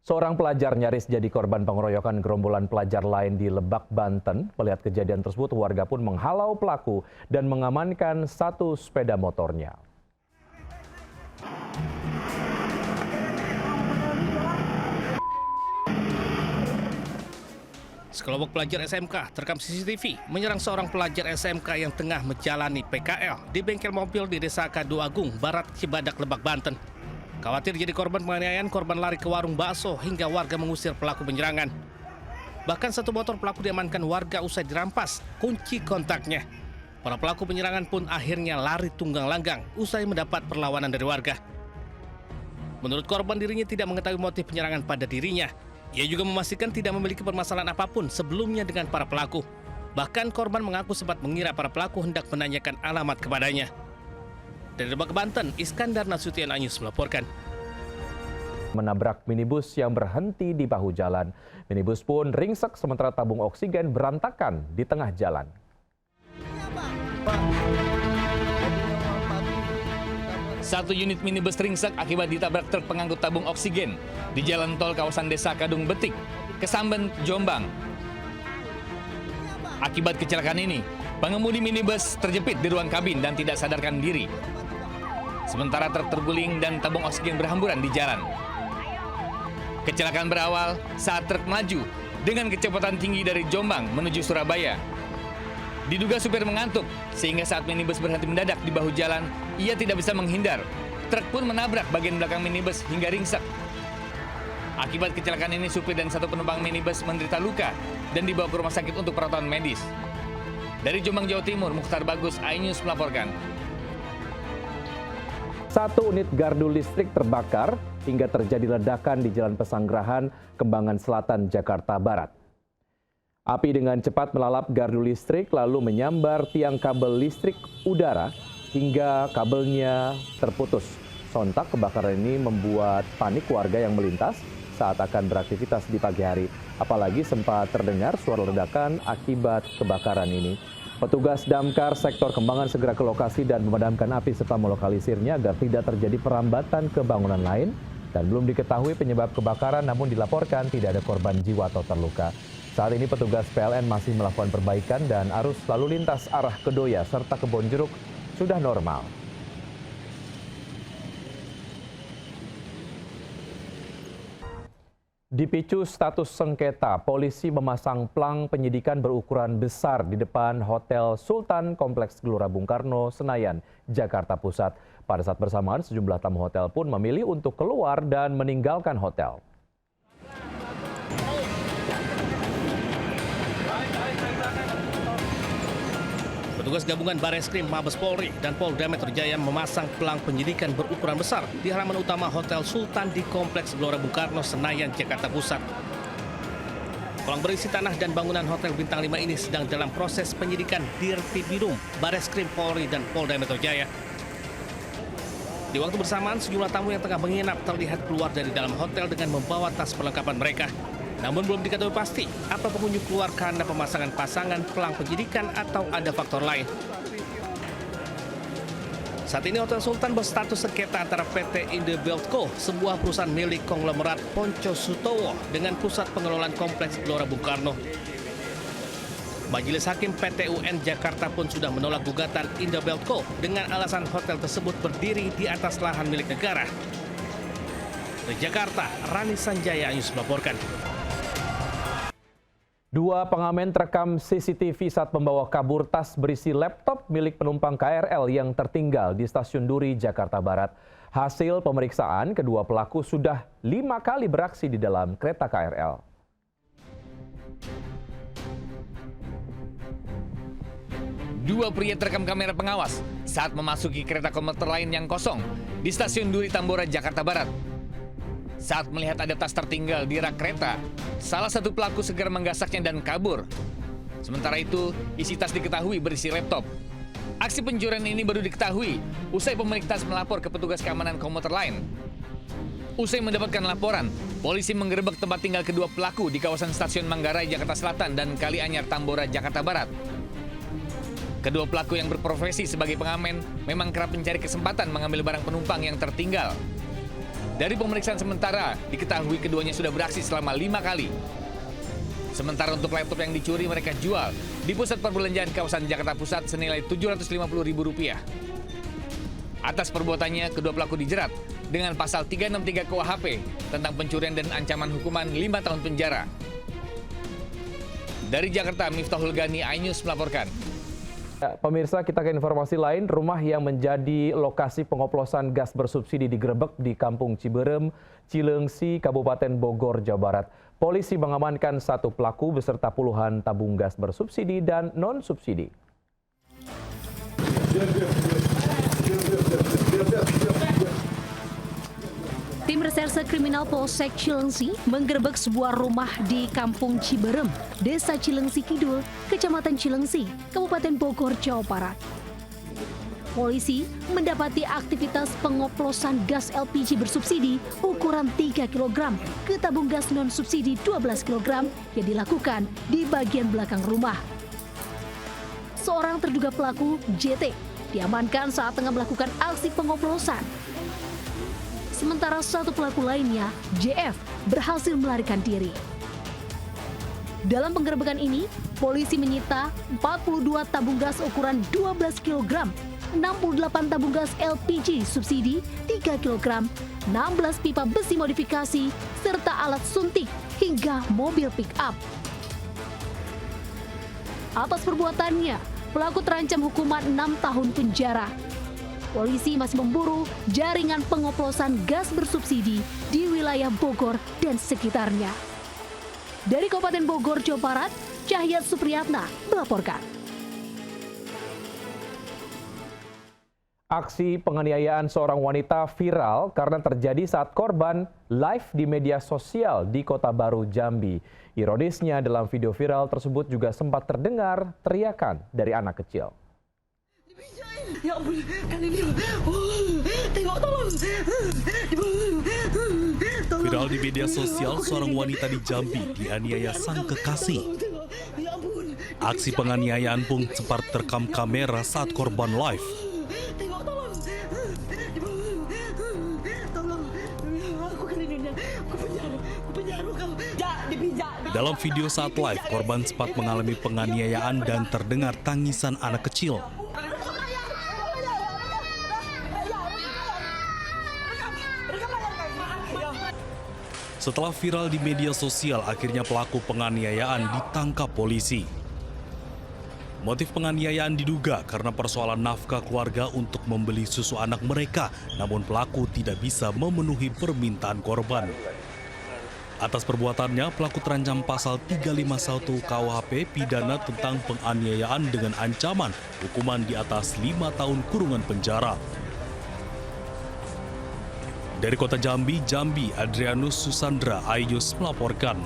Seorang pelajar nyaris jadi korban pengeroyokan gerombolan pelajar lain di Lebak, Banten. Melihat kejadian tersebut, warga pun menghalau pelaku dan mengamankan satu sepeda motornya. Sekelompok pelajar SMK terekam CCTV menyerang seorang pelajar SMK yang tengah menjalani PKL di bengkel mobil di Desa Kadu Agung, Barat Cibadak, Lebak, Banten. Khawatir jadi korban penganiayaan, korban lari ke warung bakso hingga warga mengusir pelaku penyerangan. Bahkan satu motor pelaku diamankan warga usai dirampas kunci kontaknya. Para pelaku penyerangan pun akhirnya lari tunggang langgang usai mendapat perlawanan dari warga. Menurut korban, dirinya tidak mengetahui motif penyerangan pada dirinya. Ia juga memastikan tidak memiliki permasalahan apapun sebelumnya dengan para pelaku. Bahkan korban mengaku sempat mengira para pelaku hendak menanyakan alamat kepadanya. Dari Lebak, Banten, Iskandar Nasution Anyus melaporkan. Menabrak minibus yang berhenti di bahu jalan. Minibus pun ringsek sementara tabung oksigen berantakan di tengah jalan. Satu unit minibus ringsek akibat ditabrak truk pengangkut tabung oksigen di jalan tol kawasan Desa Kadung Betik, Kesamben, Jombang. Akibat kecelakaan ini, pengemudi minibus terjepit di ruang kabin dan tidak sadarkan diri. Sementara truk terguling dan tabung oksigen berhamburan di jalan. Kecelakaan berawal saat truk melaju dengan kecepatan tinggi dari Jombang menuju Surabaya. Diduga supir mengantuk, sehingga saat minibus berhenti mendadak di bahu jalan, ia tidak bisa menghindar. Truk pun menabrak bagian belakang minibus hingga ringsek. Akibat kecelakaan ini, supir dan satu penumpang minibus menderita luka dan dibawa ke rumah sakit untuk perawatan medis. Dari Jombang, Jawa Timur, Mukhtar Bagus, iNews melaporkan. Satu unit gardu listrik terbakar hingga terjadi ledakan di Jalan Pesanggerahan, Kembangan Selatan, Jakarta Barat. Api dengan cepat melalap gardu listrik lalu menyambar tiang kabel listrik udara hingga kabelnya terputus. Sontak kebakaran ini membuat panik warga yang melintas saat akan beraktivitas di pagi hari. Apalagi sempat terdengar suara ledakan akibat kebakaran ini. Petugas damkar sektor Kembangan segera ke lokasi dan memadamkan api serta melokalisirnya agar tidak terjadi perambatan ke bangunan lain. Dan belum diketahui penyebab kebakaran, namun dilaporkan tidak ada korban jiwa atau terluka. Saat ini petugas PLN masih melakukan perbaikan dan arus lalu lintas arah Kedoya serta Kebonjeruk sudah normal. Dipicu status sengketa, polisi memasang plang penyidikan berukuran besar di depan Hotel Sultan Kompleks Gelora Bung Karno, Senayan, Jakarta Pusat. Pada saat bersamaan, sejumlah tamu hotel pun memilih untuk keluar dan meninggalkan hotel. Petugas gabungan Bareskrim Mabes Polri dan Polda Metro Jaya memasang pelang penyidikan berukuran besar di halaman utama Hotel Sultan di Kompleks Gelora Bung Karno, Senayan, Jakarta Pusat. Pelang berisi tanah dan bangunan Hotel Bintang 5 ini sedang dalam proses penyidikan Dirtipidum, Bareskrim Polri dan Polda Metro Jaya. Di waktu bersamaan, sejumlah tamu yang tengah menginap terlihat keluar dari dalam hotel dengan membawa tas perlengkapan mereka. Namun belum diketahui pasti apa pengunjung keluar karena pemasangan pasangan pelang penyidikan atau ada faktor lain. Saat ini Hotel Sultan berstatus sengketa antara PT Indobeltco, sebuah perusahaan milik konglomerat Ponco Sutowo dengan pusat pengelolaan Kompleks Gelora Bung Karno. Majelis Hakim PT UN Jakarta pun sudah menolak gugatan Indobeltco dengan alasan hotel tersebut berdiri di atas lahan milik negara. Dari Jakarta, Rani Sanjaya News melaporkan. Dua pengamen terekam CCTV saat membawa kabur tas berisi laptop milik penumpang KRL yang tertinggal di Stasiun Duri, Jakarta Barat. Hasil pemeriksaan, kedua pelaku sudah 5 kali beraksi di dalam kereta KRL. Dua pria terekam kamera pengawas saat memasuki kereta komuter lain yang kosong di Stasiun Duri Tambora, Jakarta Barat. Saat melihat ada tas tertinggal di rak kereta, salah satu pelaku segera menggasaknya dan kabur. Sementara itu, isi tas diketahui berisi laptop. Aksi pencurian ini baru diketahui usai pemilik tas melapor ke petugas keamanan komuter lain. Usai mendapatkan laporan, polisi menggerebek tempat tinggal kedua pelaku di kawasan Stasiun Manggarai, Jakarta Selatan dan Kalianyar, Tambora, Jakarta Barat. Kedua pelaku yang berprofesi sebagai pengamen memang kerap mencari kesempatan mengambil barang penumpang yang tertinggal. Dari pemeriksaan sementara, diketahui keduanya sudah beraksi selama 5 kali. Sementara untuk laptop yang dicuri mereka jual di pusat perbelanjaan kawasan Jakarta Pusat senilai Rp750.000. Atas perbuatannya, kedua pelaku dijerat dengan pasal 363 KUHP tentang pencurian dan ancaman hukuman 5 tahun penjara. Dari Jakarta, Miftahul Gani, iNews melaporkan. Pemirsa, kita ke informasi lain. Rumah yang menjadi lokasi pengoplosan gas bersubsidi digerebek di Kampung Ciberem, Cileungsi, Kabupaten Bogor, Jawa Barat. Polisi mengamankan 1 pelaku beserta puluhan tabung gas bersubsidi dan non-subsidi. Tim Reserse Kriminal Polsek Cileungsi menggerebek sebuah rumah di Kampung Ciberem, Desa Cileungsi Kidul, Kecamatan Cileungsi, Kabupaten Bogor, Jawa Barat. Polisi mendapati aktivitas pengoplosan gas LPG bersubsidi ukuran 3 kg ke tabung gas non-subsidi 12 kg yang dilakukan di bagian belakang rumah. Seorang terduga pelaku, JT, diamankan saat tengah melakukan aksi pengoplosan. Sementara 1 pelaku lainnya, JF, berhasil melarikan diri. Dalam penggerebekan ini, polisi menyita 42 tabung gas ukuran 12 kg, 68 tabung gas LPG subsidi 3 kg, 16 pipa besi modifikasi, serta alat suntik hingga mobil pick-up. Atas perbuatannya, pelaku terancam hukuman 6 tahun penjara. Polisi masih memburu jaringan pengoplosan gas bersubsidi di wilayah Bogor dan sekitarnya. Dari Kabupaten Bogor, Jawa Barat, Cahyat Supriyatna melaporkan. Aksi penganiayaan seorang wanita viral karena terjadi saat korban live di media sosial di Kota Baru, Jambi. Ironisnya, dalam video viral tersebut juga sempat terdengar teriakan dari anak kecil. Ya ampun, kan ini, tengok, tolong. Viral di media sosial, seorang wanita di Jambi dianiaya sang kekasih. Aksi penganiayaan pun sempat terekam kamera saat korban live. Dalam video saat live, korban sempat mengalami penganiayaan dan terdengar tangisan anak kecil. Setelah viral di media sosial, akhirnya pelaku penganiayaan ditangkap polisi. Motif penganiayaan diduga karena persoalan nafkah keluarga untuk membeli susu anak mereka, namun pelaku tidak bisa memenuhi permintaan korban. Atas perbuatannya, pelaku terancam pasal 351 KUHP pidana tentang penganiayaan dengan ancaman hukuman di atas 5 tahun kurungan penjara. Dari Kota Jambi, Adrianus Susandra, iNews melaporkan.